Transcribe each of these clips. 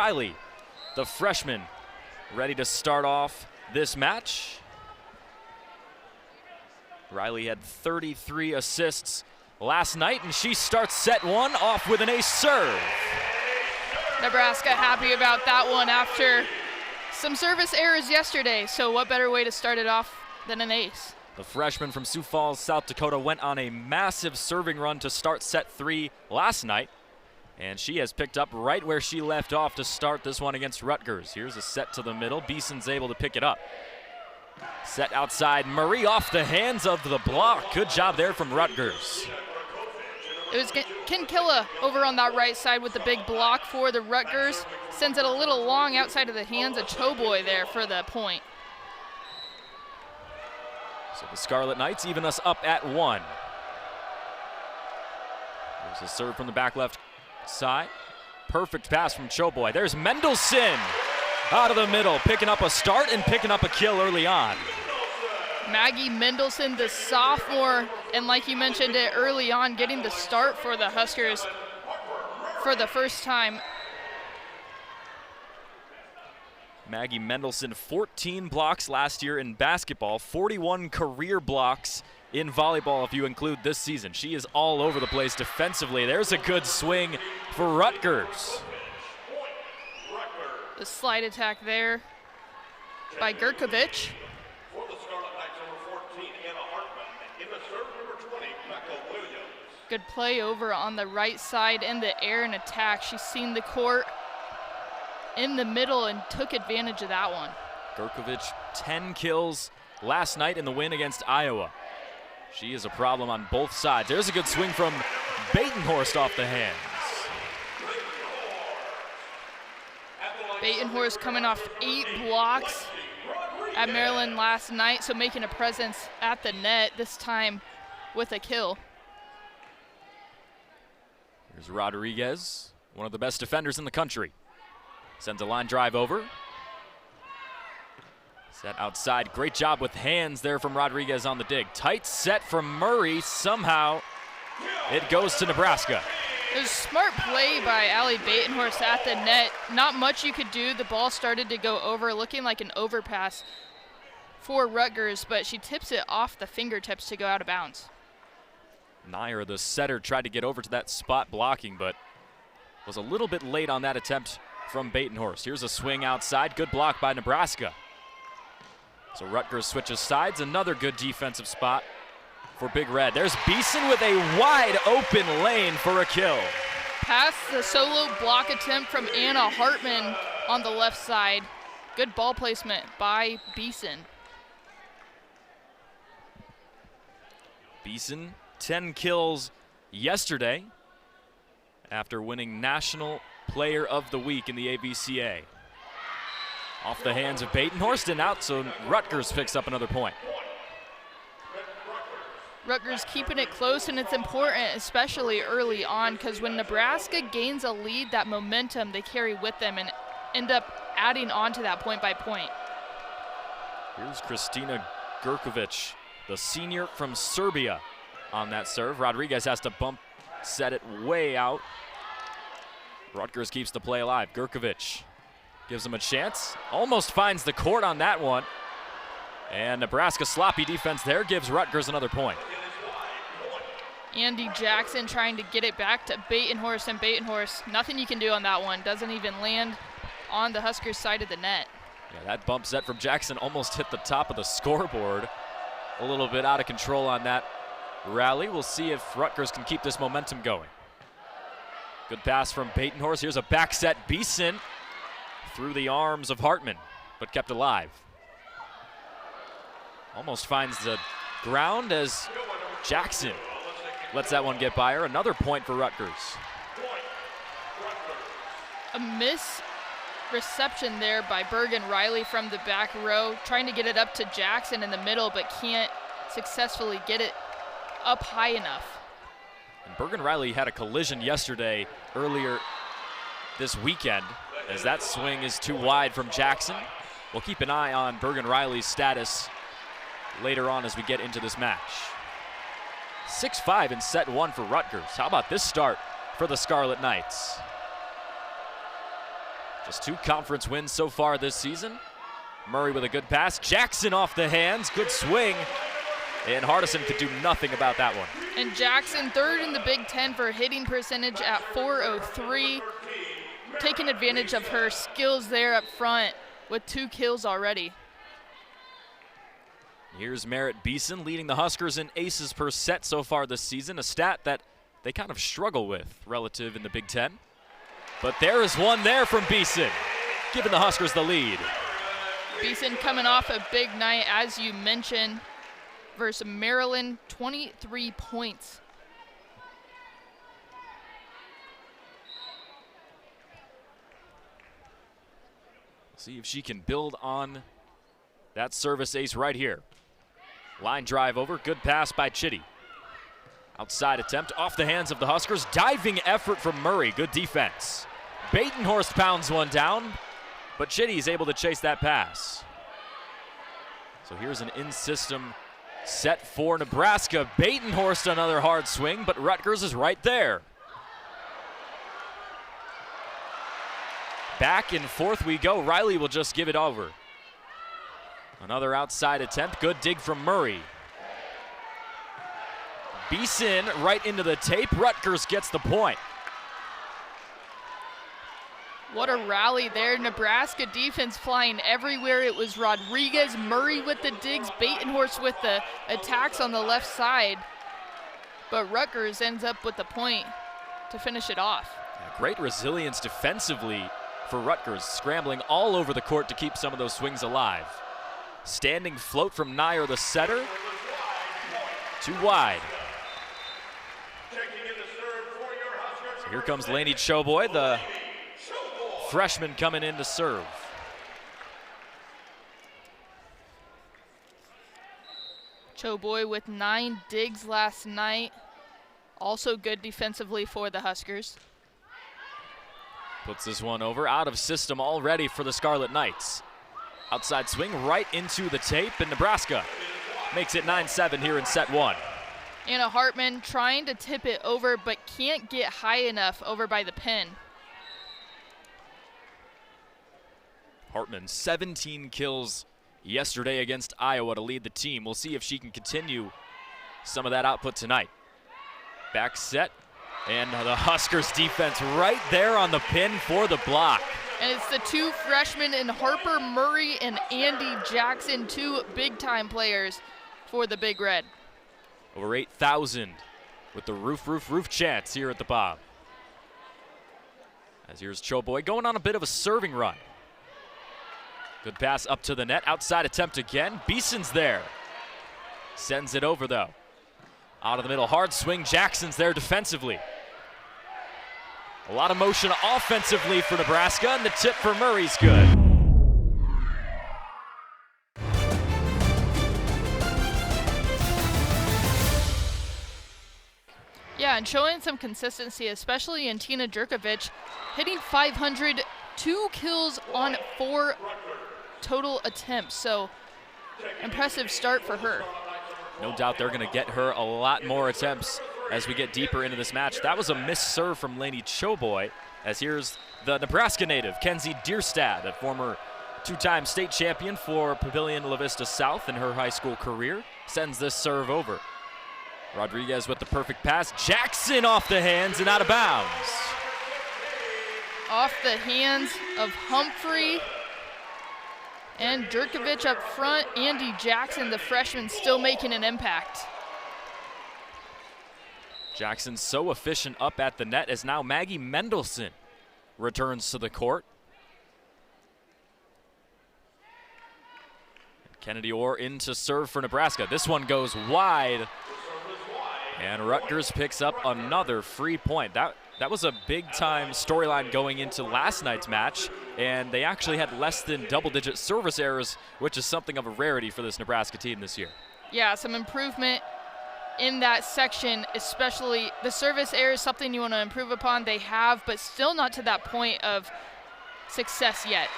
Riley, the freshman, ready to start off this match. Riley had 33 assists last night, and she starts set one off with an ace serve. Nebraska happy about that one after some service errors yesterday, so what better way to start it off than an ace? The freshman from Sioux Falls, South Dakota, went on a massive serving run to start set three last night, and she has picked up right where she left off to start this one against Rutgers. Here's a set to the middle. Beeson's able to pick it up. Set outside, Marie off the hands of the block. Good job there from Rutgers. It was Kinkilla over on that right side with the big block for the Rutgers. Sends it a little long outside of the hands of Choboy there for the point. So the Scarlet Knights even us up at 1. There's a serve from the back left side. Perfect pass from Choboy. There's Mendelson out of the middle, picking up a start and picking up a kill early on. Maggie Mendelson, the sophomore, and like you mentioned it early on, getting the start for the Huskers for the first time. Maggie Mendelson, 14 blocks last year in basketball, 41 career blocks in volleyball if you include this season. She is all over the place defensively. There's a good swing for Rutgers. The slide attack there by Gurkovich. Good play over on the right side in the air and attack. She's seen the court in the middle and took advantage of that one. Gurkovich, 10 kills last night in the win against Iowa. She is a problem on both sides. There's a good swing from Batenhorst off the hands. Batenhorst coming off 8 blocks at Maryland last night, so making a presence at the net, this time with a kill. Here's Rodriguez, one of the best defenders in the country. Sends a line drive over. Set outside, great job with hands there from Rodriguez on the dig. Tight set from Murray, somehow it goes to Nebraska. It was smart play by Allie Batenhorst at the net. Not much you could do. The ball started to go over, looking like an overpass for Rutgers, but she tips it off the fingertips to go out of bounds. Nair, the setter, tried to get over to that spot blocking, but was a little bit late on that attempt from Batenhorst. Here's a swing outside. Good block by Nebraska. So Rutgers switches sides. Another good defensive spot for Big Red. There's Beeson with a wide open lane for a kill. Past the solo block attempt from Anna Hartman on the left side. Good ball placement by Beeson. Beeson, 10 kills yesterday after winning National Player of the Week in the ABCA. Off the hands of Batenhorst and out, so Rutgers picks up another point. Rutgers keeping it close, and it's important, especially early on, because when Nebraska gains a lead, that momentum they carry with them and end up adding on to that point by point. Here's Kristina Gurkovich, the senior from Serbia, on that serve. Rodriguez has to bump, set it way out. Rutgers keeps the play alive. Gurkovich gives him a chance, almost finds the court on that one. And Nebraska sloppy defense there gives Rutgers another point. Andy Jackson trying to get it back to Batenhorst, and Batenhorst, nothing you can do on that one. Doesn't even land on the Huskers side of the net. Yeah, that bump set from Jackson almost hit the top of the scoreboard. A little bit out of control on that rally. We'll see if Rutgers can keep this momentum going. Good pass from Batenhorst. Here's a back set. Beeson through the arms of Hartman, but kept alive. Almost finds the ground as Jackson lets that one get by her. Another point for Rutgers. A miss reception there by Bergen Riley from the back row, trying to get it up to Jackson in the middle, but can't successfully get it up high enough. And Bergen Riley had a collision yesterday earlier this weekend, as that swing is too wide from Jackson. We'll keep an eye on Bergen Riley's status later on as we get into this match. 6-5 in set one for Rutgers. How about this start for the Scarlet Knights? Just 2 conference wins so far this season. Murray with a good pass. Jackson off the hands. Good swing. And Hardison could do nothing about that one. And Jackson, 3rd in the Big Ten for hitting percentage at .403. Taking advantage of her skills there up front with 2 kills already. Here's Merritt Beeson leading the Huskers in aces per set so far this season, a stat that they kind of struggle with relative in the Big Ten. But there is one there from Beeson, giving the Huskers the lead. Beeson coming off a big night, as you mentioned, versus Maryland, 23 points. See if she can build on that service ace right here. Line drive over, good pass by Chitty. Outside attempt, off the hands of the Huskers. Diving effort from Murray, good defense. Batenhorst pounds one down, but Chitty is able to chase that pass. So here's an in-system set for Nebraska. Batenhorst another hard swing, but Rutgers is right there. Back and forth we go. Riley will just give it over. Another outside attempt, good dig from Murray. Beeson right into the tape. Rutgers gets the point. What a rally there. Nebraska defense flying everywhere. It was Rodriguez, Murray with the digs, Batenhorst with the attacks on the left side. But Rutgers ends up with the point to finish it off. Yeah, great resilience defensively for Rutgers, scrambling all over the court to keep some of those swings alive. Standing float from Nair, the setter. Too wide. So here comes Lainey Choboy, the freshman coming in to serve. Choboy with 9 digs last night. Also good defensively for the Huskers. Puts this one over, out of system already for the Scarlet Knights. Outside swing right into the tape, and Nebraska makes it 9-7 here in set 1. Anna Hartman trying to tip it over, but can't get high enough over by the pin. Hartman, 17 kills yesterday against Iowa to lead the team. We'll see if she can continue some of that output tonight. Back set, and the Huskers defense right there on the pin for the block. And it's the 2 freshmen in Harper Murray and Andy Jackson, 2 big-time players for the Big Red. Over 8,000 with the roof chants here at the Bob. As here's Choboy going on a bit of a serving run. Good pass up to the net, outside attempt again. Beeson's there. Sends it over though. Out of the middle, hard swing. Jackson's there defensively. A lot of motion offensively for Nebraska, and the tip for Murray's good. Yeah, and showing some consistency, especially in Tina Jerkovic, hitting 500, 2 kills on 4 total attempts. So impressive start for her. No doubt they're going to get her a lot more attempts as we get deeper into this match. That was a missed serve from Lainey Choboy, as here's the Nebraska native, Kenzie Dierstad, a former 2-time state champion for Pavilion La Vista South in her high school career, sends this serve over. Rodriguez with the perfect pass. Jackson off the hands and out of bounds. Off the hands of Humphrey and Jerkovic up front. Andy Jackson, the freshman, still making an impact. Jackson so efficient up at the net as now Maggie Mendelson returns to the court. Kennedy Orr in to serve for Nebraska. This one goes wide, and Rutgers picks up another free point. That was a big-time storyline going into last night's match, and they actually had less than double-digit service errors, which is something of a rarity for this Nebraska team this year. Yeah, some improvement in that section, especially the service error is something you want to improve upon. They have, but still not to that point of success yet.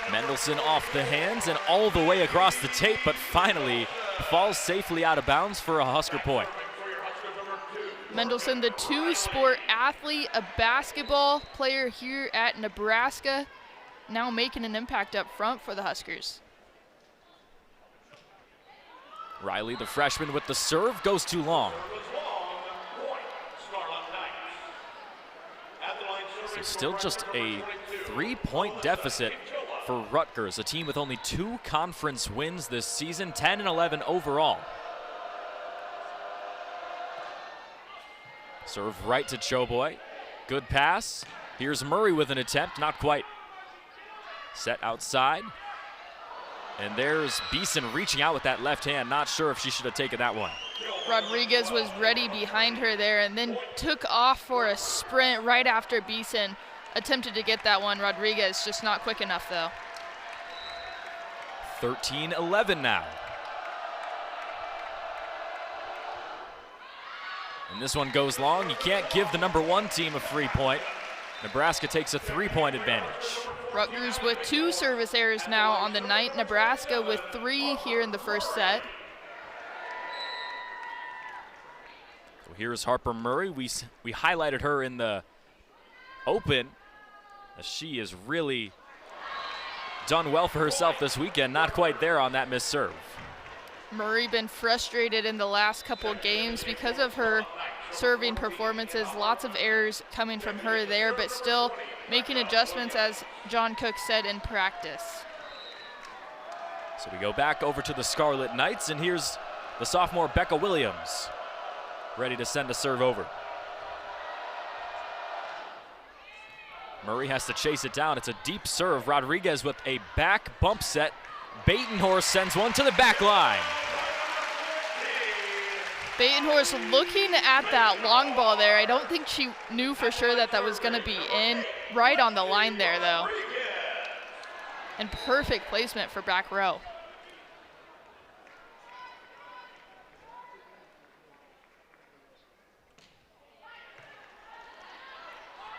Mendelson off the hands and all the way across the tape, but finally falls safely out of bounds for a Husker point. Mendelson, the 2-sport athlete, a basketball player here at Nebraska, now making an impact up front for the Huskers. Riley, the freshman with the serve, goes too long. So still just a 3-point deficit for Rutgers, a team with only 2 conference wins this season, 10 and 11 overall. Serve right to Choboy. Good pass. Here's Murray with an attempt, not quite. Set outside. And there's Beeson reaching out with that left hand. Not sure if she should have taken that one. Rodriguez was ready behind her there and then took off for a sprint right after Beeson attempted to get that one. Rodriguez just not quick enough though. 13-11 now. And this one goes long. You can't give the #1 team a free point. Nebraska takes a 3-point advantage. Rutgers with 2 service errors now on the night. Nebraska with 3 here in the first set. So here's Harper Murray. We highlighted her in the open. She has really done well for herself this weekend. Not quite there on that missed serve. Murray been frustrated in the last couple games because of her serving performances. Lots of errors coming from her there, but still making adjustments, as John Cook said, in practice. So we go back over to the Scarlet Knights, and here's the sophomore Becca Williams, ready to send a serve over. Murray has to chase it down. It's a deep serve. Rodriguez with a back bump set. Batenhorst sends one to the back line. Batenhorst looking at that long ball there. I don't think she knew for sure that that was going to be in. Right on the line there, though. And perfect placement for back row.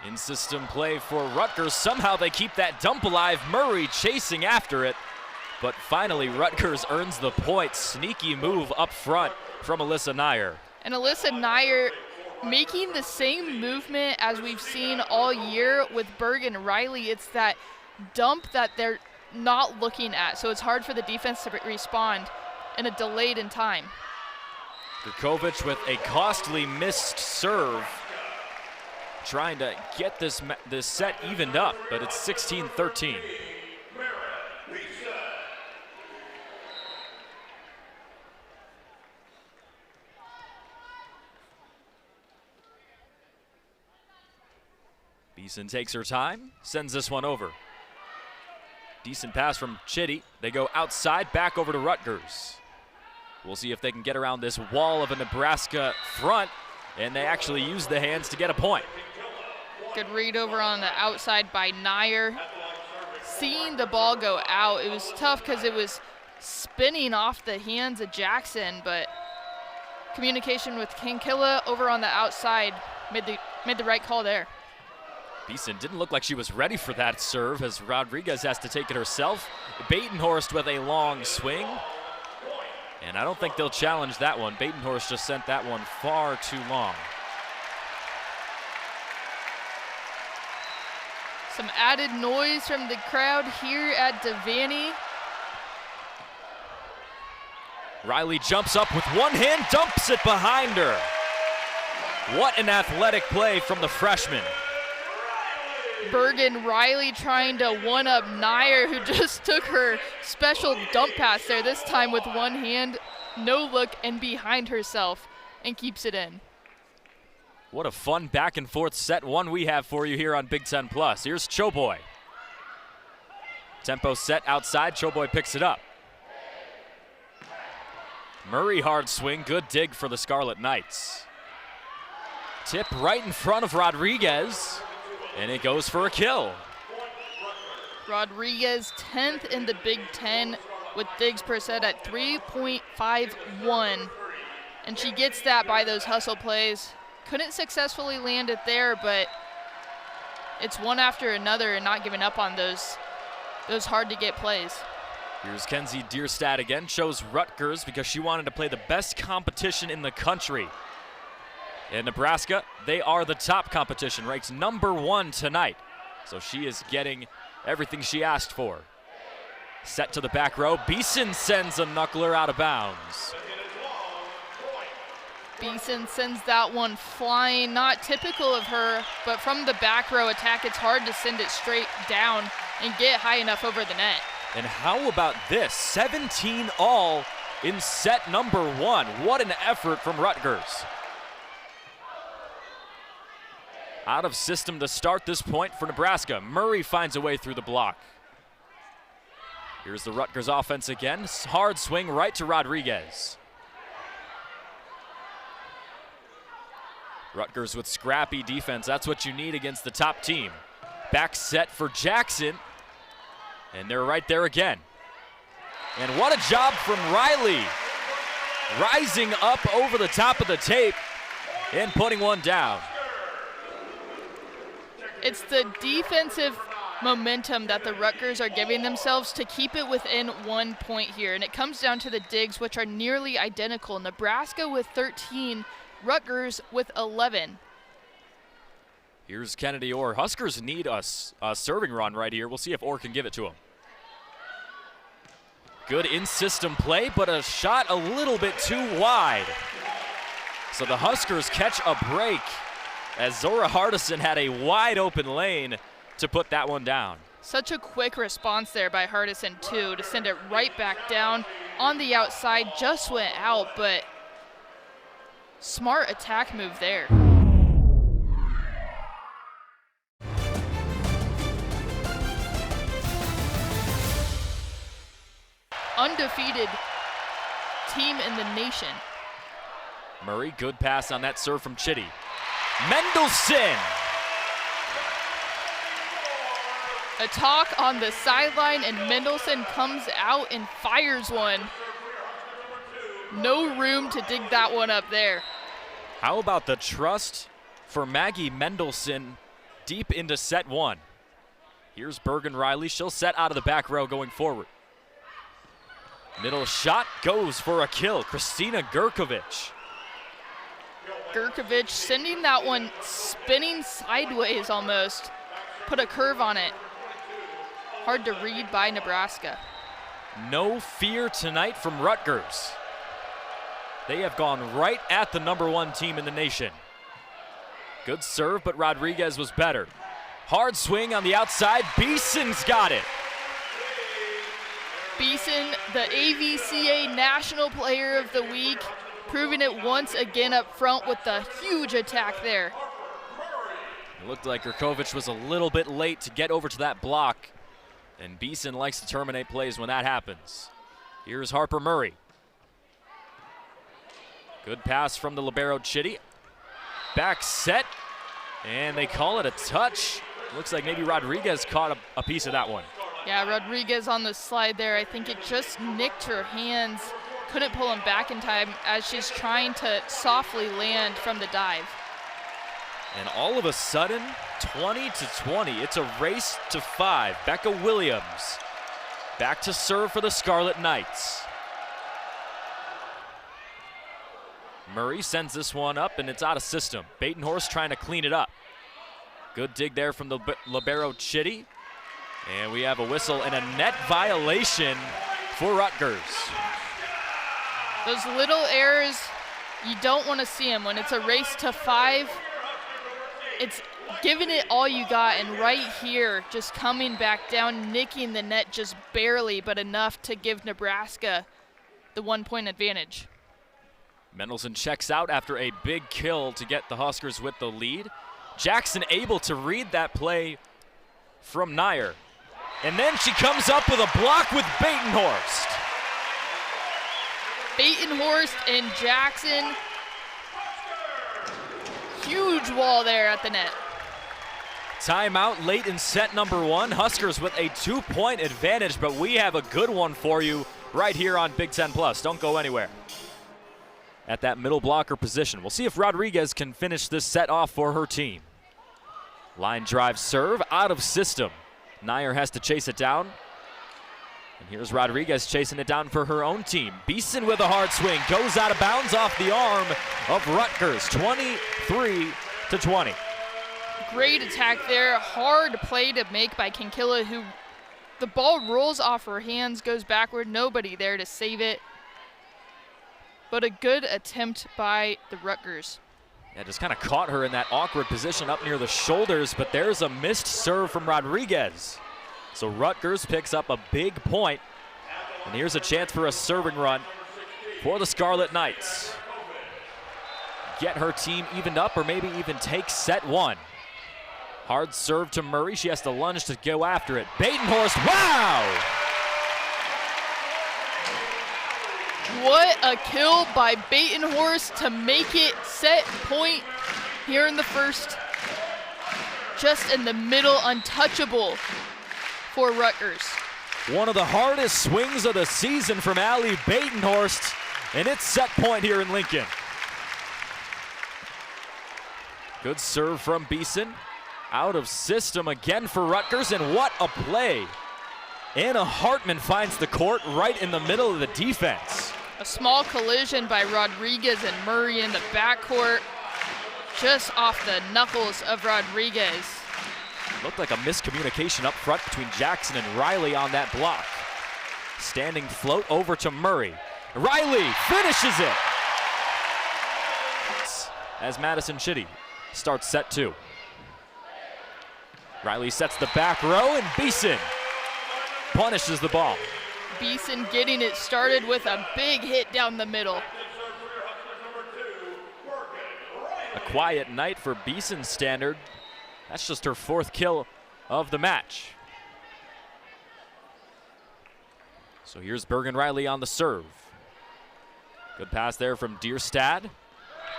In-system play for Rutgers. Somehow they keep that dump alive. Murray chasing after it. But finally, Rutgers earns the point. Sneaky move up front from Alyssa Nyer. And Alyssa Nyer making the same movement as we've seen all year with Berg and Riley. It's that dump that they're not looking at, so it's hard for the defense to respond in a delayed in time. Gurkovic with a costly missed serve, trying to get this set evened up, but it's 16-13. Beeson takes her time, sends this one over. Decent pass from Chitty. They go outside, back over to Rutgers. We'll see if they can get around this wall of a Nebraska front, and they actually use the hands to get a point. Good read over on the outside by Nyer. Seeing the ball go out, it was tough because it was spinning off the hands of Jackson, but communication with Kankilla over on the outside made the right call there. Beeson didn't look like she was ready for that serve, as Rodriguez has to take it herself. Batenhorst with a long swing. And I don't think they'll challenge that one. Batenhorst just sent that one far too long. Some added noise from the crowd here at Devaney. Riley jumps up with one hand, dumps it behind her. What an athletic play from the freshman. Bergen Riley trying to one-up Nyer, who just took her special dump pass there, this time with one hand, no look, and behind herself, and keeps it in. What a fun back and forth set one we have for you here on Big Ten Plus. Here's Choboy. Tempo set outside, Choboy picks it up. Murray hard swing, good dig for the Scarlet Knights. Tip right in front of Rodriguez. And it goes for a kill. Rodriguez 10th in the Big Ten with digs per set at 3.51. And she gets that by those hustle plays. Couldn't successfully land it there, but it's one after another and not giving up on those hard to get plays. Here's Kenzie Dierstad again, chose Rutgers because she wanted to play the best competition in the country. In Nebraska, they are the top competition, ranked #1 tonight. So she is getting everything she asked for. Set to the back row. Beeson sends a knuckler out of bounds. Beeson sends that one flying, not typical of her, but from the back row attack, it's hard to send it straight down and get high enough over the net. And how about this? 17 all in set number 1. What an effort from Rutgers. Out of system to start this point for Nebraska. Murray finds a way through the block. Here's the Rutgers offense again. Hard swing right to Rodriguez. Rutgers with scrappy defense. That's what you need against the top team. Back set for Jackson. And they're right there again. And what a job from Riley. Rising up over the top of the tape and putting one down. It's the defensive momentum that the Rutgers are giving themselves to keep it within 1 point here. And it comes down to the digs, which are nearly identical. Nebraska with 13, Rutgers with 11. Here's Kennedy Orr. Huskers need a serving run right here. We'll see if Orr can give it to him. Good in-system play, but a shot a little bit too wide. So the Huskers catch a break as Zora Hardison had a wide open lane to put that one down. Such a quick response there by Hardison, too, to send it right back down on the outside. Just went out, but smart attack move there. Undefeated team in the nation. Murray, good pass on that serve from Chitty. Mendelson! A talk on the sideline, and Mendelson comes out and fires one. No room to dig that one up there. How about the trust for Maggie Mendelson deep into set 1? Here's Bergen Riley. She'll set out of the back row going forward. Middle shot goes for a kill. Christina Gurkovic. Gurkovic sending that one spinning sideways almost. Put a curve on it. Hard to read by Nebraska. No fear tonight from Rutgers. They have gone right at the number 1 team in the nation. Good serve, but Rodriguez was better. Hard swing on the outside. Beeson's got it. Beeson, the AVCA National Player of the Week, proving it once again up front with the huge attack there. It looked like Gurkovic was a little bit late to get over to that block, and Beeson likes to terminate plays when that happens. Here's Harper Murray. Good pass from the libero Chitty. Back set, and they call it a touch. Looks like maybe Rodriguez caught a piece of that one. Yeah, Rodriguez on the slide there. I think it just nicked her hands. Couldn't pull him back in time as she's trying to softly land from the dive. And all of a sudden, 20-20. It's a race to 5. Becca Williams back to serve for the Scarlet Knights. Murray sends this one up, and it's out of system. Batenhorst trying to clean it up. Good dig there from the libero Chitty. And we have a whistle and a net violation for Rutgers. Those little errors, you don't want to see them. When it's a race to 5, it's giving it all you got, and right here, just coming back down, nicking the net just barely, but enough to give Nebraska the 1 point advantage. Mendelson checks out after a big kill to get the Huskers with the lead. Jackson able to read that play from Nyer. And then she comes up with a block with Batenhorst. Batenhorst and Jackson. Huge wall there at the net. Timeout late in set number 1. Huskers with a 2-point advantage, but we have a good one for you right here on Big Ten Plus. Don't go anywhere. At that middle blocker position. We'll see if Rodriguez can finish this set off for her team. Line drive serve out of system. Nyer has to chase it down. And here's Rodriguez chasing it down for her own team. Beeson with a hard swing. Goes out of bounds off the arm of Rutgers. 23-20. Great attack there. Hard play to make by Kinkilla, who the ball rolls off her hands, goes backward. Nobody there to save it. But a good attempt by the Rutgers. Yeah, just kind of caught her in that awkward position up near the shoulders, but there's a missed serve from Rodriguez. So Rutgers picks up a big point, and here's a chance for a serving run for the Scarlet Knights. Get her team evened up or maybe even take set one. Hard serve to Murray. She has to lunge to go after it. Batenhorst, wow! What a kill by Batenhorst to make it set point here in the first. Just in the middle, untouchable for Rutgers. One of the hardest swings of the season from Allie Batenhorst, and it's set point here in Lincoln. Good serve from Beeson. Out of system again for Rutgers, and what a play. Anna Hartman finds the court right in the middle of the defense. A small collision by Rodriguez and Murray in the backcourt, just off the knuckles of Rodriguez. Looked like a miscommunication up front between Jackson and Riley on that block. Standing float over to Murray. Riley finishes it! As Madison Chitty starts set two. Riley sets the back row, and Beeson punishes the ball. Beeson getting it started with a big hit down the middle. A quiet night for Beeson's standard. That's just her fourth kill of the match. So here's Bergen Riley on the serve. Good pass there from Dierstad.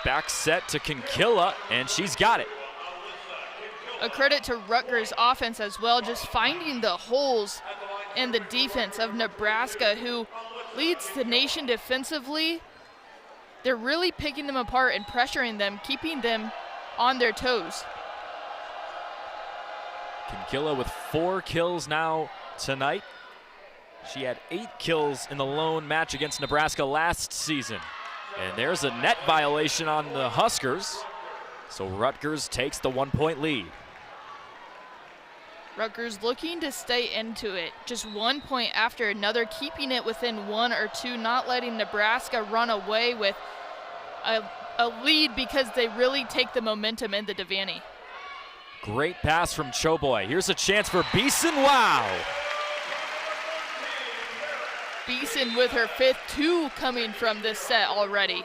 Back set to Kinkilla, and she's got it. A credit to Rutgers offense as well, just finding the holes in the defense of Nebraska, who leads the nation defensively. They're really picking them apart and pressuring them, keeping them on their toes. Kinkilla with 4 kills now tonight. She had 8 kills in the lone match against Nebraska last season. And there's a net violation on the Huskers. So Rutgers takes the 1-point lead. Rutgers looking to stay into it. Just 1 point after another, keeping it within 1 or 2, not letting Nebraska run away with a lead because they really take the momentum into Devaney. Great pass from Choboy. Here's a chance for Beeson. Wow! Beeson with her 5th, 2 coming from this set already.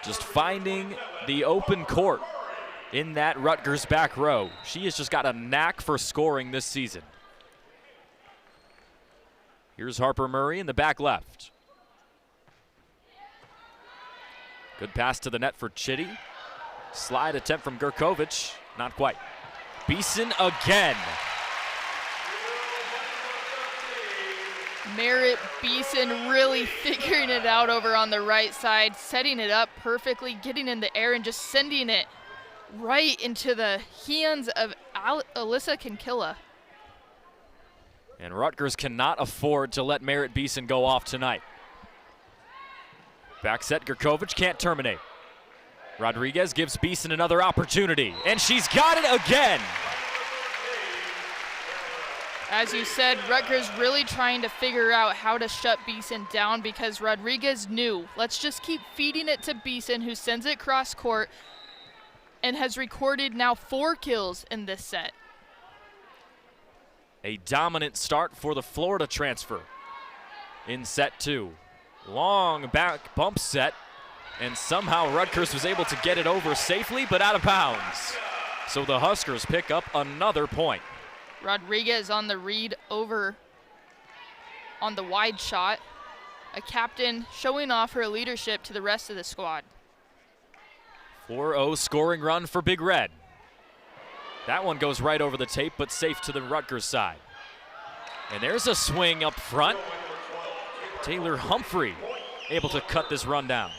Just finding the open court in that Rutgers back row. She has just got a knack for scoring this season. Here's Harper Murray in the back left. Good pass to the net for Chitty. Slide attempt from Gurkovic, not quite. Beeson again. Merritt Beeson really figuring it out over on the right side, setting it up perfectly, getting in the air and just sending it right into the hands of Alyssa Kinkilla. And Rutgers cannot afford to let Merritt Beeson go off tonight. Back set, Gurkovic can't terminate. Rodriguez gives Beeson another opportunity, and she's got it again. As you said, Rutgers really trying to figure out how to shut Beeson down because Rodriguez knew, let's just keep feeding it to Beeson, who sends it cross court and has recorded now 4 kills in this set. A dominant start for the Florida transfer in set 2. Long back bump set, and somehow Rutgers was able to get it over safely, but out of bounds. So the Huskers pick up another point. Rodriguez on the read over on the wide shot. A captain showing off her leadership to the rest of the squad. 4-0 scoring run for Big Red. That one goes right over the tape, but safe to the Rutgers side. And there's a swing up front. Taylor Humphrey able to cut this run down.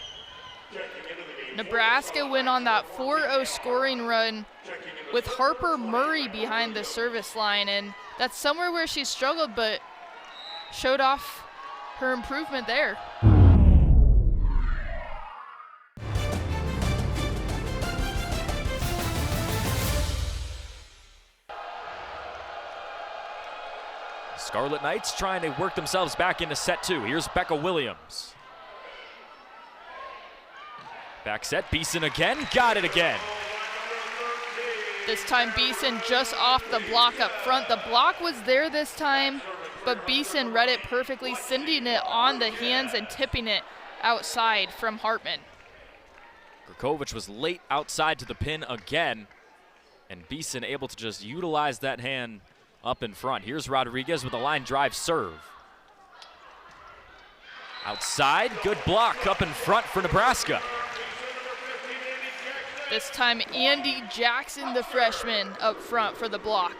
Nebraska went on that 4-0 scoring run with Harper Murray behind the service line, and that's somewhere where she struggled but showed off her improvement there. Scarlet Knights trying to work themselves back into set 2. Here's Becca Williams. Back set, Beeson again, got it again. This time Beeson just off the block up front. The block was there this time, but Beeson read it perfectly, sending it on the hands and tipping it outside from Hartman. Grkovic was late outside to the pin again, and Beeson able to just utilize that hand up in front. Here's Rodriguez with a line drive serve. Outside, good block up in front for Nebraska. This time Andy Jackson, the freshman, up front for the block.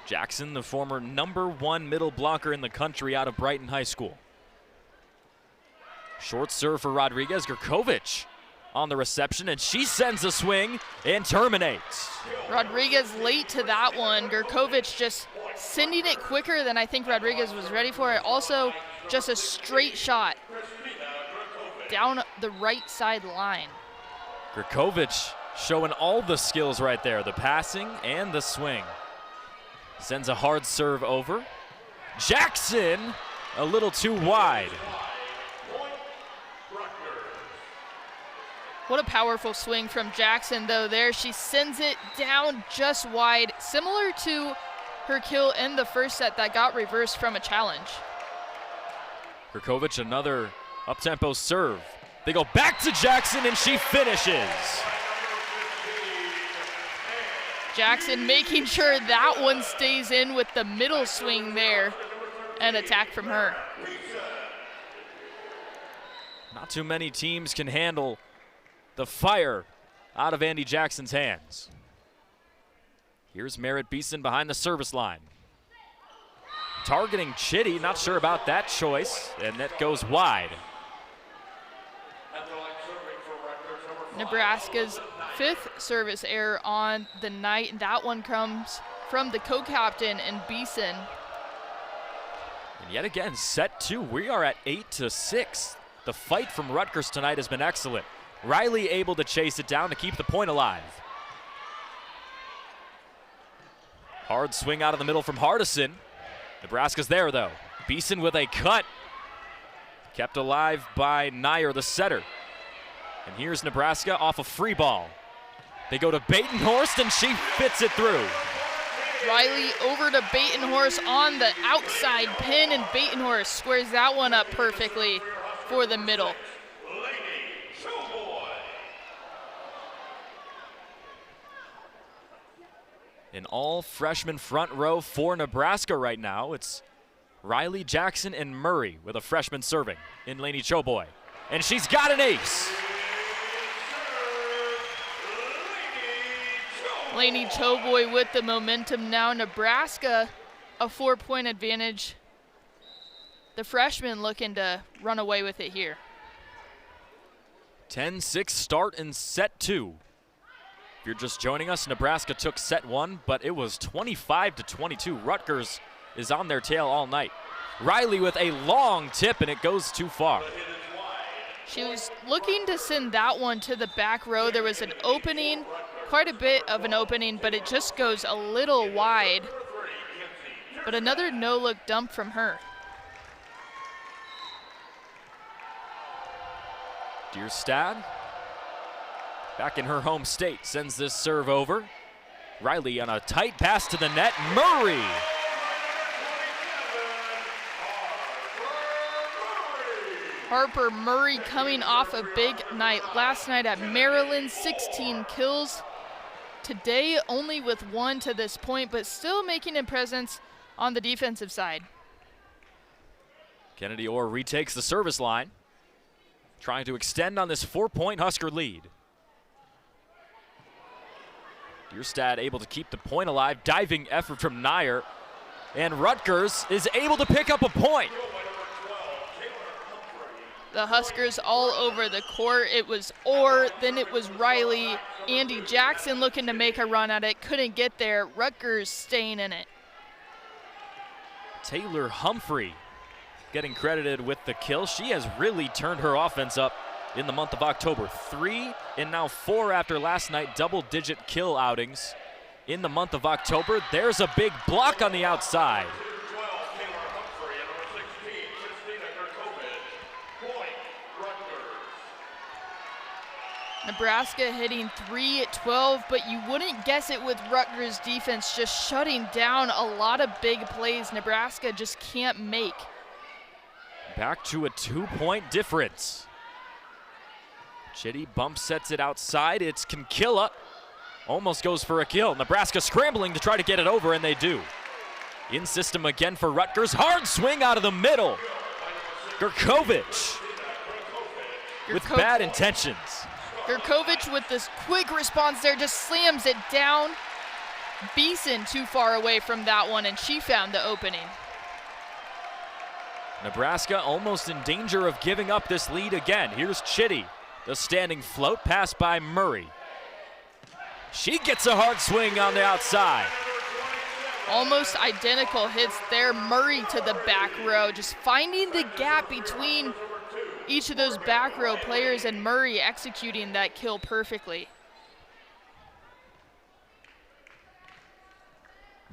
Jackson, the former #1 middle blocker in the country out of Brighton High School. Short serve for Rodriguez. Grkovic on the reception, and she sends a swing and terminates. Rodriguez late to that one. Grkovic just sending it quicker than I think Rodriguez was ready for it. Also, just a straight shot down the right side line. Grkovic showing all the skills right there, the passing and the swing. Sends a hard serve over. Jackson a little too wide. What a powerful swing from Jackson though there. She sends it down just wide, similar to her kill in the first set that got reversed from a challenge. Grkovic another up-tempo serve. They go back to Jackson and she finishes. Jackson making sure that one stays in with the middle swing there. An attack from her. Not too many teams can handle the fire out of Andy Jackson's hands. Here's Merritt Beeson behind the service line. Targeting Chitty, not sure about that choice, and that goes wide. Nebraska's 5th service error on the night, and that one comes from the co-captain and Beeson. And yet again, set 2, we are at 8-6. The fight from Rutgers tonight has been excellent. Riley able to chase it down to keep the point alive. Hard swing out of the middle from Hardison. Nebraska's there though. Beeson with a cut. Kept alive by Nyer, the setter. And here's Nebraska off a free ball. They go to Batenhorst and she fits it through. Riley over to Batenhorst on the outside pin, and Batenhorst squares that one up perfectly for the middle. An all-freshman front row for Nebraska right now. It's Riley, Jackson, and Murray with a freshman serving in Lainey Choboy. And she's got an ace. Lainey Choboy with the momentum now. Nebraska a 4-point advantage. The freshman looking to run away with it here. 10-6 start in set 2. If you're just joining us, Nebraska took set 1, but it was 25-22. Rutgers is on their tail all night. Riley with a long tip, and it goes too far. She was looking to send that one to the back row. There was an opening, quite a bit of an opening, but it just goes a little wide. But another no-look dump from her. Dierstad, back in her home state, sends this serve over. Riley on a tight pass to the net. Murray. Harper Murray coming off a big night last night at Maryland, 16 kills. Today only with 1 to this point, but still making a presence on the defensive side. Kennedy Orr retakes the service line, trying to extend on this 4-point Husker lead. Dierstad able to keep the point alive. Diving effort from Nyer. And Rutgers is able to pick up a point. The Huskers all over the court. It was Orr, then it was Riley. Andy Jackson looking to make a run at it. Couldn't get there. Rutgers staying in it. Taylor Humphrey getting credited with the kill. She has really turned her offense up in the month of October. 3 and now 4 after last night, double-digit kill outings in the month of October. There's a big block on the outside. Nebraska hitting 3-12, but you wouldn't guess it with Rutgers defense just shutting down a lot of big plays Nebraska just can't make. Back to a 2-point difference. Chitty bump sets it outside. It's Kinkilla. Almost goes for a kill. Nebraska scrambling to try to get it over, and they do. In system again for Rutgers. Hard swing out of the middle. Gurkovich with bad intentions. Gurkovich with this quick response there just slams it down. Beeson too far away from that one, and she found the opening. Nebraska almost in danger of giving up this lead again. Here's Chitty. The standing float pass by Murray. She gets a hard swing on the outside. Almost identical hits there. Murray to the back row, just finding the gap between each of those back row players, and Murray executing that kill perfectly.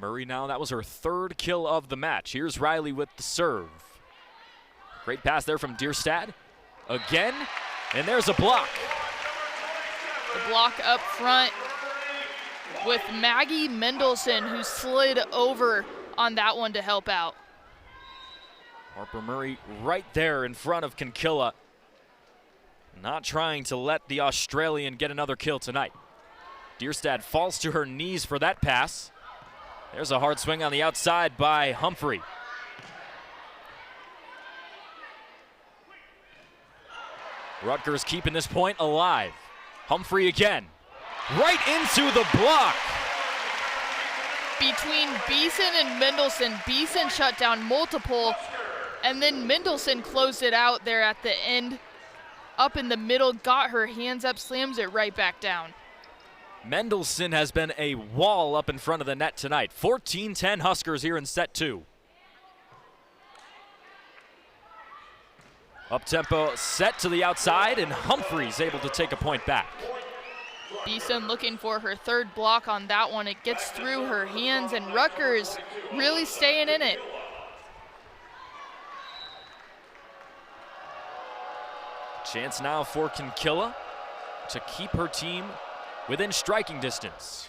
Murray now, that was her third kill of the match. Here's Riley with the serve. Great pass there from Dierstad. Again, and there's a block. The block up front with Maggie Mendelson, who slid over on that one to help out. Harper Murray right there in front of Kinkilla. Not trying to let the Australian get another kill tonight. Dierstad falls to her knees for that pass. There's a hard swing on the outside by Humphrey. Rutgers keeping this point alive. Humphrey again. Right into the block. Between Beeson and Mendelson, Beeson shut down multiple, and then Mendelson closed it out there at the end. Up in the middle, got her hands up, slams it right back down. Mendelson has been a wall up in front of the net tonight. 14-10 Huskers here in set 2. Up-tempo set to the outside, and Humphrey's able to take a point back. Beeson looking for her third block on that one. It gets through her hands, and Rutgers really staying in it. Chance now for Kinkilla to keep her team within striking distance.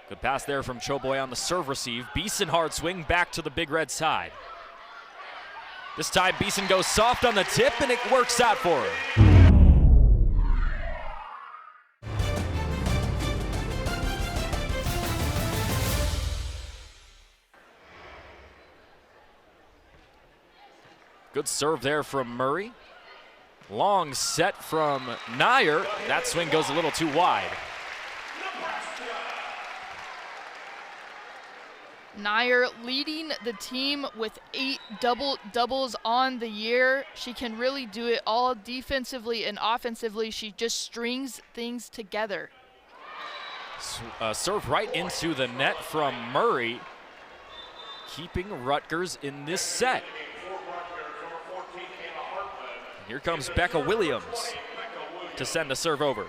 Good pass there from Choboy on the serve receive. Beeson hard swing back to the Big Red side. This time Beeson goes soft on the tip, and it works out for her. Good serve there from Murray. Long set from Nyer. That swing goes a little too wide. Nyer leading the team with 8 double-doubles on the year. She can really do it all defensively and offensively. She just strings things together. Serve right into the net from Murray, keeping Rutgers in this set. Here comes Becca Williams to send the serve over.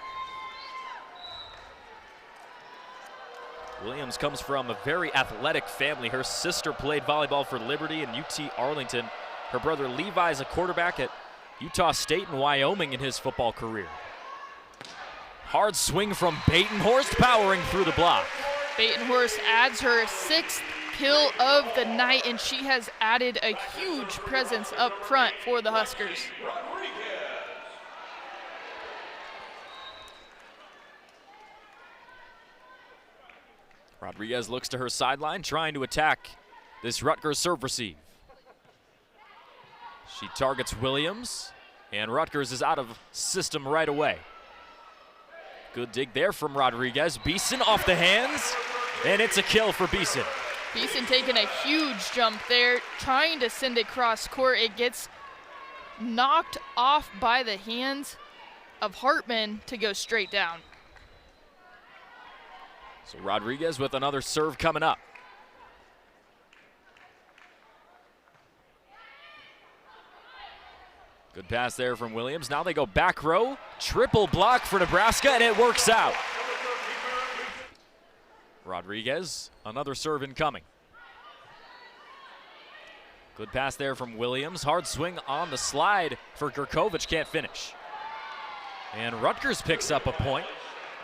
Williams comes from a very athletic family. Her sister played volleyball for Liberty and UT Arlington. Her brother Levi is a quarterback at Utah State and Wyoming in his football career. Hard swing from Batenhorst, powering through the block. Batenhorst adds her 6th kill of the night, and she has added a huge presence up front for the Huskers. Rodriguez looks to her sideline, trying to attack this Rutgers serve receive. She targets Williams, and Rutgers is out of system right away. Good dig there from Rodriguez. Beeson off the hands, and it's a kill for Beeson. Beeson taking a huge jump there, trying to send it cross court. It gets knocked off by the hands of Hartman to go straight down. So Rodriguez with another serve coming up. Good pass there from Williams. Now they go back row. Triple block for Nebraska, and it works out. Rodriguez, another serve incoming. Good pass there from Williams. Hard swing on the slide for Gurkovic, can't finish. And Rutgers picks up a point,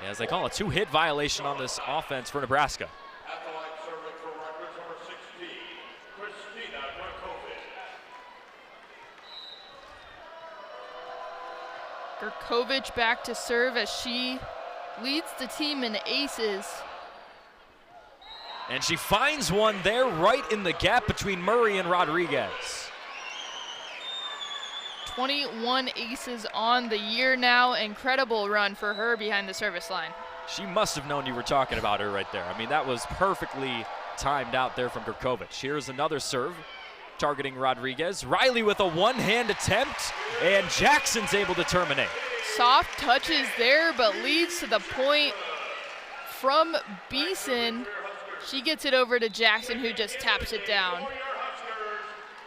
as they call a two-hit violation on this offense for Nebraska. Gurkovic back to serve as she leads the team in aces. And she finds one there right in the gap between Murray and Rodriguez. 21 aces on the year now. Incredible run for her behind the service line. She must have known you were talking about her right there. I mean, that was perfectly timed out there from Gurkovic. Here's another serve targeting Rodriguez. Riley with a one-hand attempt, and Jackson's able to terminate. Soft touches there, but leads to the point from Beeson. She gets it over to Jackson, who just taps it down.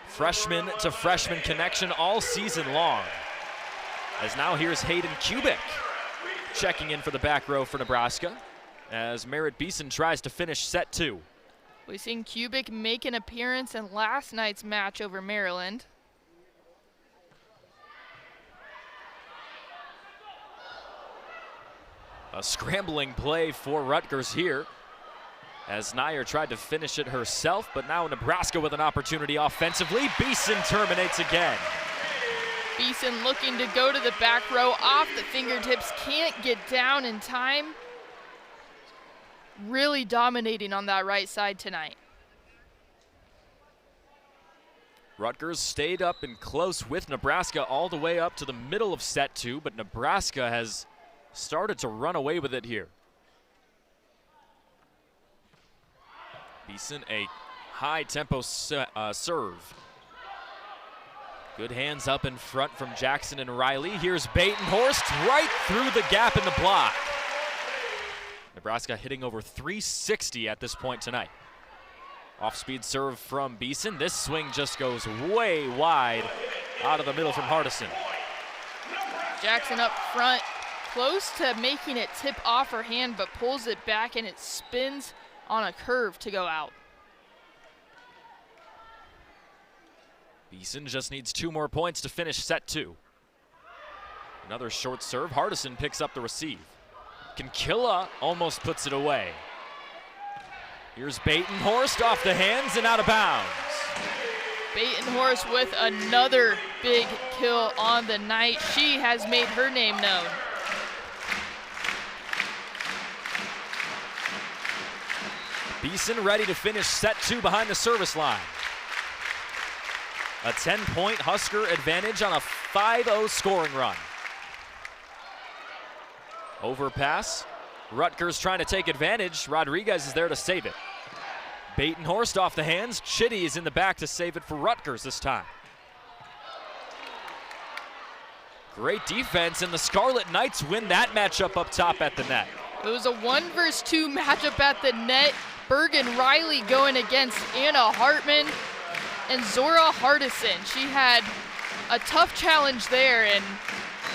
Freshman to freshman connection all season long. As now here's Hayden Kubik checking in for the back row for Nebraska, as Merritt Beeson tries to finish set two. We've seen Kubik make an appearance in last night's match over Maryland. A scrambling play for Rutgers here, as Nair tried to finish it herself, but now Nebraska with an opportunity offensively. Beeson terminates again. Beeson looking to go to the back row off the fingertips, can't get down in time. Really dominating on that right side tonight. Rutgers stayed up and close with Nebraska all the way up to the middle of set two, but Nebraska has started to run away with it here. Beeson, a high-tempo serve. Good hands up in front from Jackson and Riley. Here's Batenhorst right through the gap in the block. Nebraska hitting over 360 at this point tonight. Off-speed serve from Beeson. This swing just goes way wide out of the middle from Hardison. Jackson up front, close to making it tip off her hand, but pulls it back and it spins on a curve to go out. Beeson just needs 2 more points to finish set two. Another short serve. Hardison picks up the receive. Kinkilla almost puts it away. Here's Batenhorst off the hands and out of bounds. Batenhorst with another big kill on the night. She has made her name known. Beeson ready to finish set two behind the service line. A 10-point Husker advantage on a 5-0 scoring run. Overpass. Rutgers trying to take advantage. Rodriguez is there to save it. Batenhorst off the hands. Chitty is in the back to save it for Rutgers this time. Great defense, and the Scarlet Knights win that matchup up top at the net. It was a 1-versus-2 matchup at the net. Bergen Riley going against Anna Hartman and Zora Hardison. She had a tough challenge there and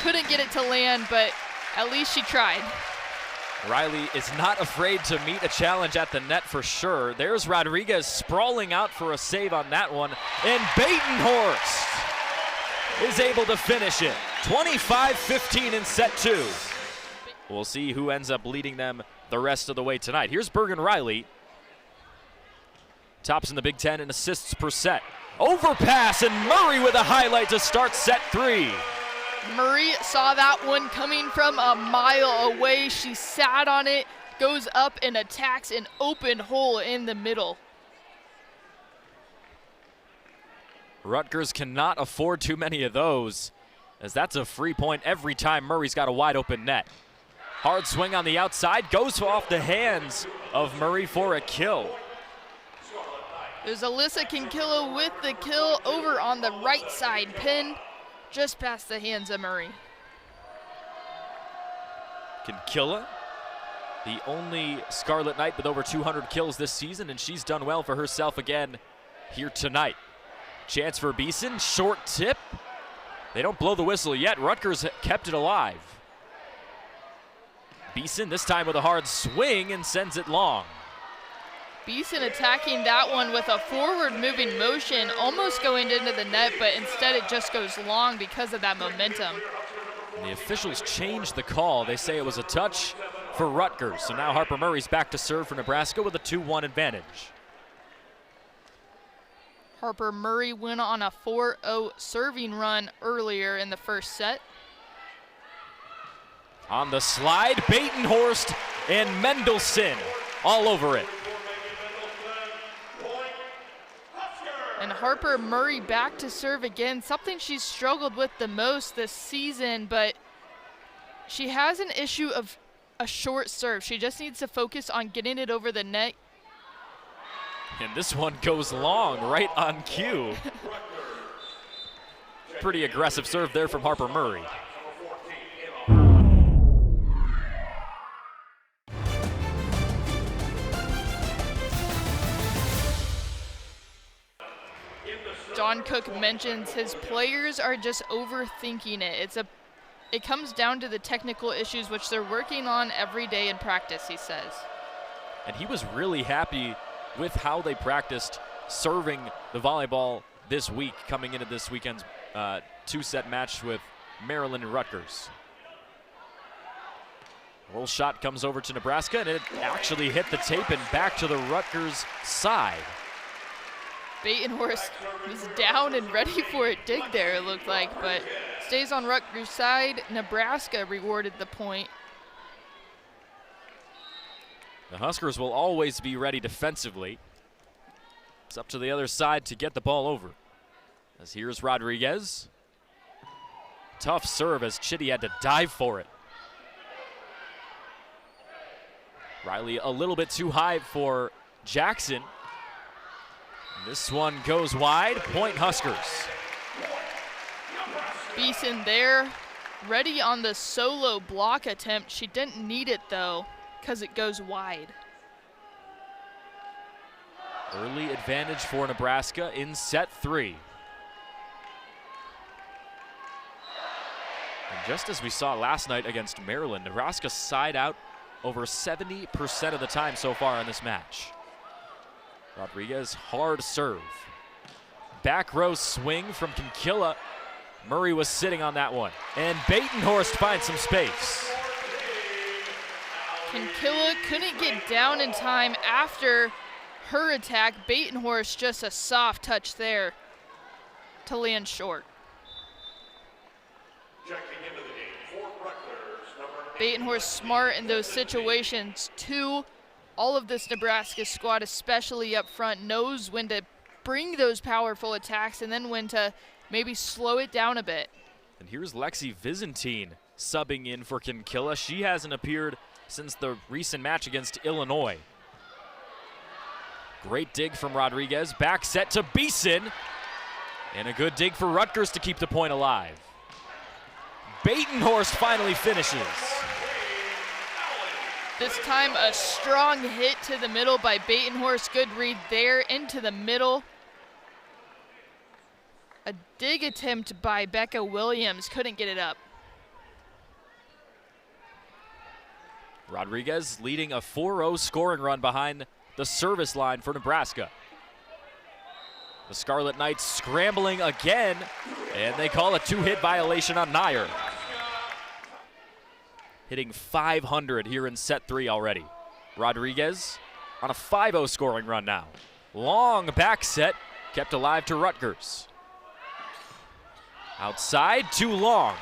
couldn't get it to land, but at least she tried. Riley is not afraid to meet a challenge at the net for sure. There's Rodriguez sprawling out for a save on that one, and Batenhorst is able to finish it. 25-15 in set two. We'll see who ends up leading them the rest of the way tonight. Here's Bergen Riley. Tops in the Big Ten in assists per set. Overpass, and Murray with a highlight to start set three. Murray saw that one coming from a mile away. She sat on it, goes up and attacks an open hole in the middle. Rutgers cannot afford too many of those, as that's a free point every time Murray's got a wide open net. Hard swing on the outside, goes off the hands of Murray for a kill. It was Alyssa Kinkilla with the kill over on the right side pin, just past the hands of Murray. Kinkilla, the only Scarlet Knight with over 200 kills this season, and she's done well for herself again here tonight. Chance for Beeson, short tip. They don't blow the whistle yet. Rutgers kept it alive. Beeson this time with a hard swing and sends it long. Beeson attacking that one with a forward-moving motion, almost going into the net, but instead it just goes long because of that momentum. And the officials changed the call. They say it was a touch for Rutgers. So now Harper Murray's back to serve for Nebraska with a 2-1 advantage. Harper Murray went on a 4-0 serving run earlier in the first set. On the slide, Batenhorst and Mendelson all over it. And Harper Murray back to serve again, something she's struggled with the most this season, but she has an issue of a short serve. She just needs to focus on getting it over the net. And this one goes long, right on cue. Pretty aggressive serve there from Harper Murray. John Cook mentions his players are just overthinking it. It comes down to the technical issues which they're working on every day in practice, he says. And he was really happy with how they practiced serving the volleyball this week, coming into this weekend's two-set match with Maryland and Rutgers. Roll shot comes over to Nebraska, and it actually hit the tape and back to the Rutgers side. Batenhorst was down and ready for a dig there, it looked like, but stays on Rutgers' side. Nebraska rewarded the point. The Huskers will always be ready defensively. It's up to the other side to get the ball over. As here's Rodriguez. Tough serve as Chitty had to dive for it. Riley a little bit too high for Jackson. This one goes wide, point Huskers. Beeson there, ready on the solo block attempt. She didn't need it though, because it goes wide. Early advantage for Nebraska in set 3. And just as we saw last night against Maryland, Nebraska side out over 70% of the time so far in this match. Rodriguez, hard serve. Back row swing from Kinkilla. Murray was sitting on that one. And Batenhorst finds some space. Kinkilla couldn't get down in time after her attack. Batenhorst just a soft touch there to land short. Batenhorst smart in those situations too. All of this Nebraska squad, especially up front, knows when to bring those powerful attacks and then when to maybe slow it down a bit. And here's Lexi Vizentine subbing in for Kinkilla. She hasn't appeared since the recent match against Illinois. Great dig from Rodriguez. Back set to Beeson. And a good dig for Rutgers to keep the point alive. Batenhorst finally finishes. This time a strong hit to the middle by Batenhorst. Good read there into the middle. A dig attempt by Becca Williams. Couldn't get it up. Rodriguez leading a 4-0 scoring run behind the service line for Nebraska. The Scarlet Knights scrambling again, and they call a 2-hit violation on Nair. Hitting 500 here in set 3 already. Rodriguez on a 5-0 scoring run now. Long back set, kept alive to Rutgers. Outside, too long.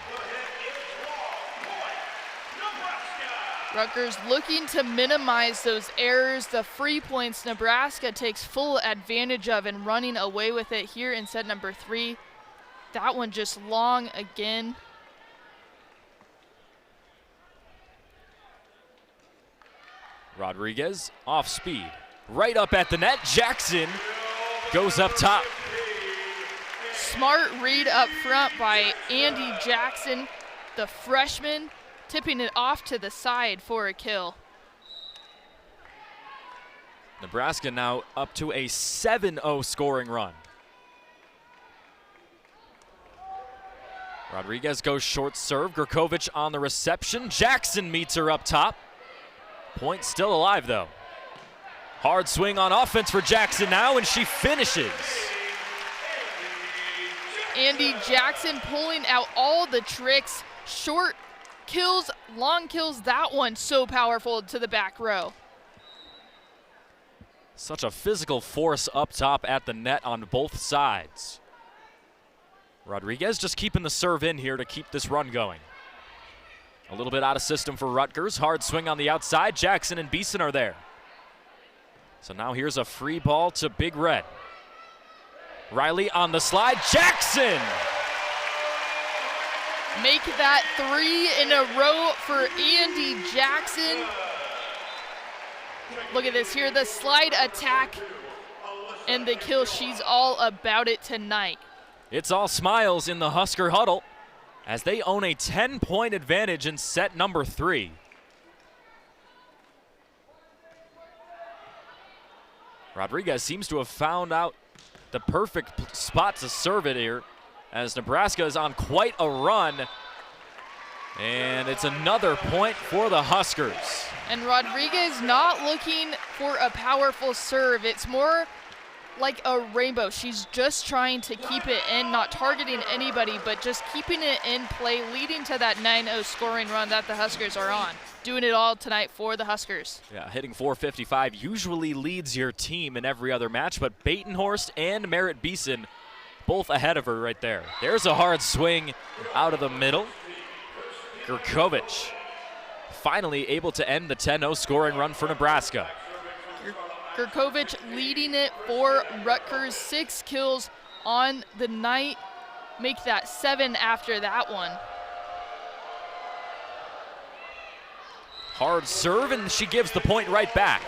Rutgers looking to minimize those errors. The free points Nebraska takes full advantage of and running away with it here in set number 3. That one just long again. Rodriguez off speed. Right up at the net. Jackson goes up top. Smart read up front by Andy Jackson, the freshman, tipping it off to the side for a kill. Nebraska now up to a 7-0 scoring run. Rodriguez goes short serve. Grkovic on the reception. Jackson meets her up top. Point still alive though. Hard swing on offense for Jackson now, and she finishes. Andy Jackson pulling out all the tricks. Short kills, long kills, that one so powerful to the back row. Such a physical force up top at the net on both sides. Rodriguez just keeping the serve in here to keep this run going. A little bit out of system for Rutgers. Hard swing on the outside. Jackson and Beeson are there. So now here's a free ball to Big Red. Riley on the slide. Jackson! Make that 3 in a row for Andy Jackson. Look at this here, the slide attack and the kill. She's all about it tonight. It's all smiles in the Husker huddle as they own a 10-point advantage in set number 3. Rodriguez seems to have found out the perfect spot to serve it here as Nebraska is on quite a run. And it's another point for the Huskers. And Rodriguez not looking for a powerful serve. It's more like a rainbow. She's just trying to keep it in, not targeting anybody, but just keeping it in play, leading to that 9-0 scoring run that the Huskers are on. Doing it all tonight for the Huskers. Yeah, hitting .455 usually leads your team in every other match, but Batenhorst and Merritt Beeson both ahead of her right there. There's a hard swing out of the middle. Gurkovic finally able to end the 10-0 scoring run for Nebraska. Gurkovic leading it for Rutgers. 6 kills on the night. Make that 7 after that one. Hard serve, and she gives the point right back.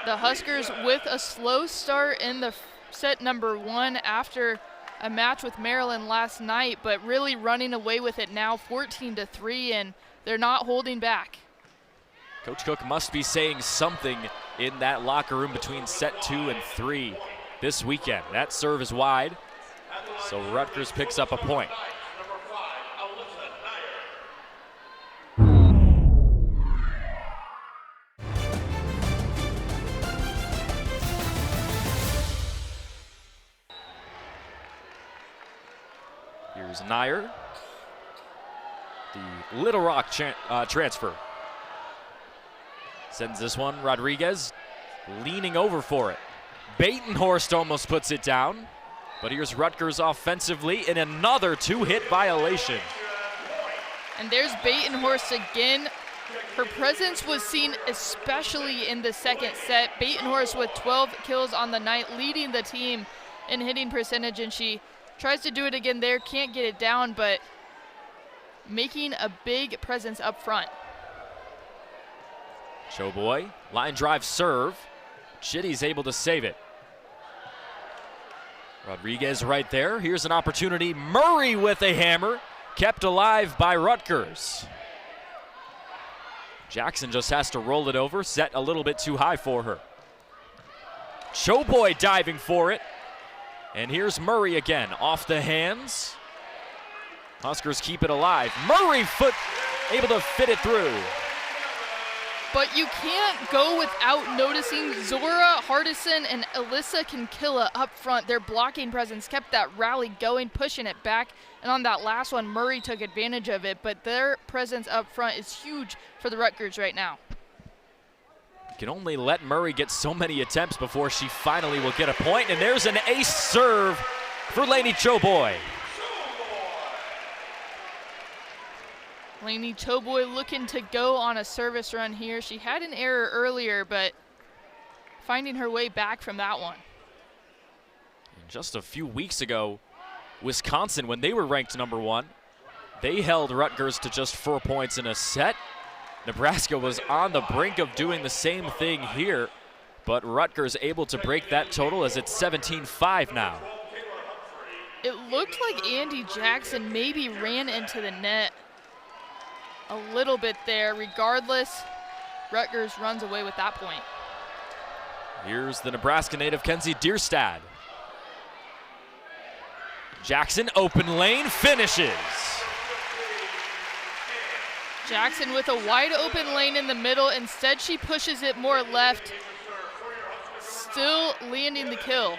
The Huskers with a slow start in the set number 1 after a match with Maryland last night, but really running away with it now, 14-3, and they're not holding back. Coach Cook must be saying something in that locker room between set 2 and 3 this weekend. That serve is wide, so Rutgers picks up a point. Here's Nair, the Little Rock transfer. Sends this one, Rodriguez leaning over for it. Batenhorst almost puts it down, but here's Rutgers offensively in another 2-hit violation. And there's Batenhorst again. Her presence was seen especially in the second set. Batenhorst with 12 kills on the night, leading the team in hitting percentage, and she tries to do it again there, can't get it down, but making a big presence up front. Showboy, line drive serve. Chitty's able to save it. Rodriguez right there. Here's an opportunity. Murray with a hammer. Kept alive by Rutgers. Jackson just has to roll it over. Set a little bit too high for her. Showboy diving for it. And here's Murray again, off the hands. Huskers keep it alive. Murray able to fit it through. But you can't go without noticing Zora Hardison and Alyssa Kinkilla up front. Their blocking presence kept that rally going, pushing it back. And on that last one, Murray took advantage of it. But their presence up front is huge for the Rutgers right now. You can only let Murray get so many attempts before she finally will get a point. And there's an ace serve for Lainey Choboy. Lainey Choboy looking to go on a service run here. She had an error earlier, but finding her way back from that one. And just a few weeks ago, Wisconsin, when they were ranked #1, they held Rutgers to just 4 points in a set. Nebraska was on the brink of doing the same thing here, but Rutgers able to break that total as it's 17-5 now. It looked like Andy Jackson maybe ran into the net a little bit there. Regardless, Rutgers runs away with that point. Here's the Nebraska native Kenzie Dierstad. Jackson, open lane, finishes. Jackson with a wide open lane in the middle. Instead, she pushes it more left, still landing the kill.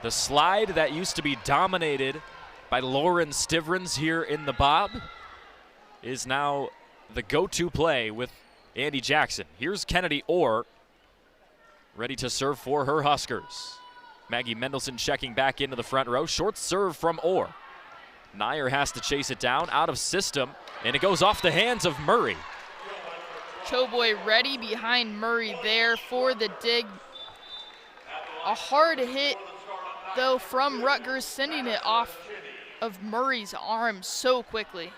The slide that used to be dominated by Lauren Stivrins here in the Bob is now the go-to play with Andy Jackson. Here's Kennedy Orr, ready to serve for her Huskers. Maggie Mendelson checking back into the front row. Short serve from Orr. Nyer has to chase it down, out of system, and it goes off the hands of Murray. Choboy ready behind Murray there for the dig. A hard hit, though, from Rutgers, sending it off of Murray's arm so quickly.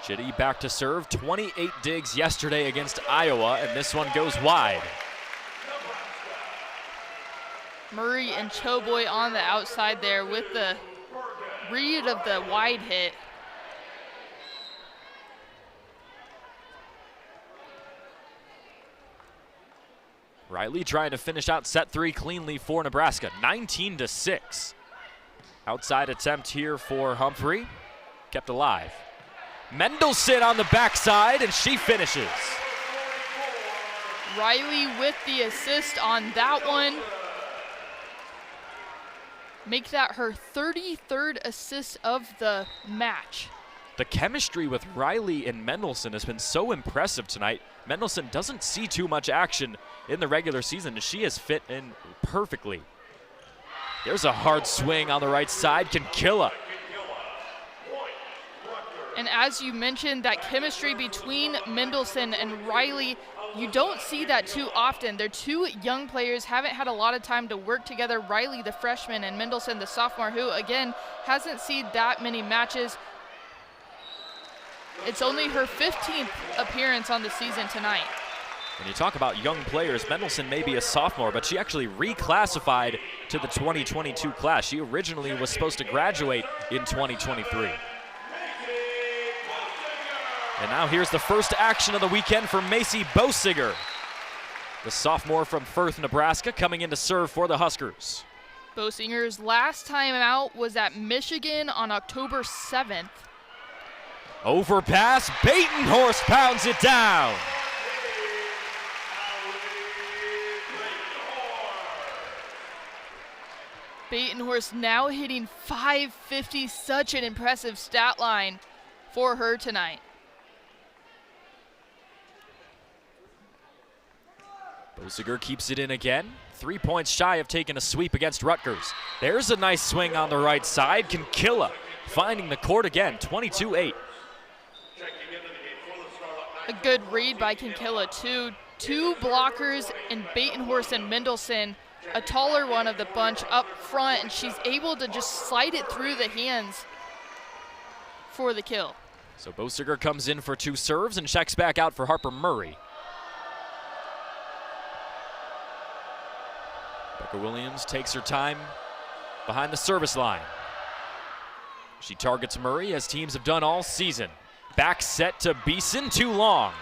Chitty back to serve. 28 digs yesterday against Iowa, and this one goes wide. Murray and Choboy on the outside there with the read of the wide hit. Riley trying to finish out set 3 cleanly for Nebraska, 19-6. Outside attempt here for Humphrey, kept alive. Mendelson on the backside, and she finishes. Riley with the assist on that one. Make that her 33rd assist of the match. The chemistry with Riley and Mendelson has been so impressive tonight. Mendelson doesn't see too much action in the regular season, and she has fit in perfectly. There's a hard swing on the right side, Kinkilla. And as you mentioned, that chemistry between Mendelson and Riley, you don't see that too often. They're two young players, haven't had a lot of time to work together. Riley, the freshman, and Mendelson, the sophomore, who, again, hasn't seen that many matches. It's only her 15th appearance on the season tonight. When you talk about young players, Mendelson may be a sophomore, but she actually reclassified to the 2022 class. She originally was supposed to graduate in 2023. And now here's the first action of the weekend for Macy Bosiger, the sophomore from Firth, Nebraska, coming in to serve for the Huskers. Bosinger's last time out was at Michigan on October 7th. Overpass, Batenhorst pounds it down. Batenhorst now hitting .550, such an impressive stat line for her tonight. Bosiger keeps it in again. 3 points shy of taking a sweep against Rutgers. There's a nice swing on the right side. Kinkilla finding the court again, 22-8. A good read by Kinkilla, too. Two blockers in Batenhorst and Mendelson, a taller one of the bunch up front, and she's able to just slide it through the hands for the kill. So Bosiger comes in for 2 serves and checks back out for Harper Murray. Becca Williams takes her time behind the service line. She targets Murray as teams have done all season. Back set to Beeson, too long.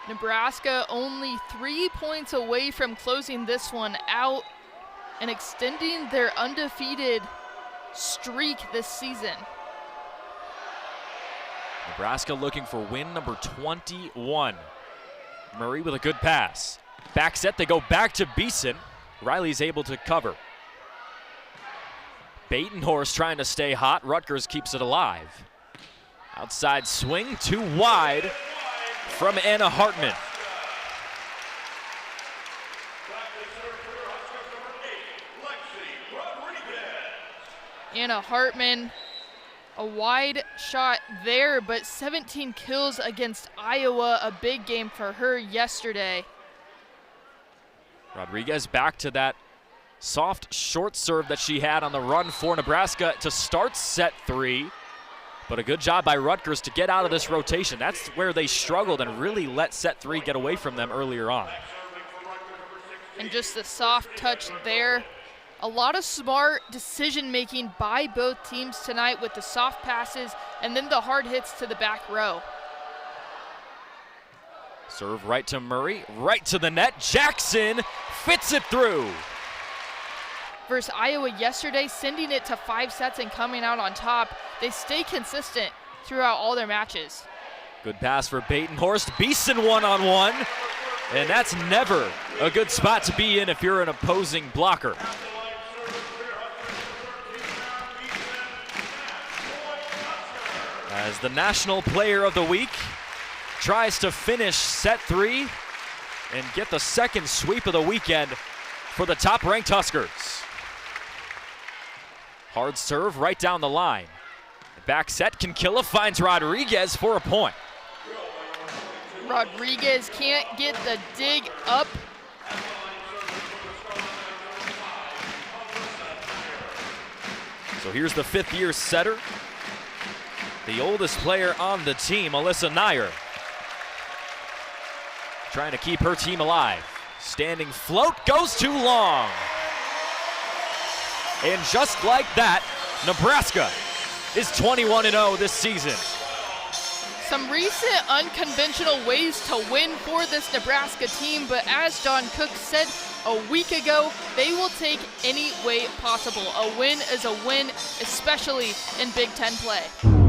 Nebraska only 3 points away from closing this one out and extending their undefeated streak this season. Nebraska looking for win number 21. Murray with a good pass. Back set, they go back to Beeson. Riley's able to cover. Batenhorst trying to stay hot. Rutgers keeps it alive. Outside swing, too wide from Anna Hartman. Anna Hartman, a wide shot there, but 17 kills against Iowa, a big game for her yesterday. Rodriguez back to that soft short serve that she had on the run for Nebraska to start set 3. But a good job by Rutgers to get out of this rotation. That's where they struggled and really let set 3 get away from them earlier on. And just the soft touch there. A lot of smart decision-making by both teams tonight with the soft passes and then the hard hits to the back row. Serve right to Murray, right to the net. Jackson fits it through. Versus Iowa yesterday, sending it to 5 sets and coming out on top. They stay consistent throughout all their matches. Good pass for Batenhorst. Beeson one-on-one. And that's never a good spot to be in if you're an opposing blocker. As the National Player of the Week tries to finish set 3 and get the second sweep of the weekend for the top-ranked Huskers. Hard serve right down the line. Back set, Kinkilla finds Rodriguez for a point. Rodriguez can't get the dig up. So here's the 5th-year setter, the oldest player on the team, Alyssa Nyer. Trying to keep her team alive. Standing float goes too long. And just like that, Nebraska is 21-0 this season. Some recent unconventional ways to win for this Nebraska team, but as John Cook said a week ago, they will take any way possible. A win is a win, especially in Big Ten play.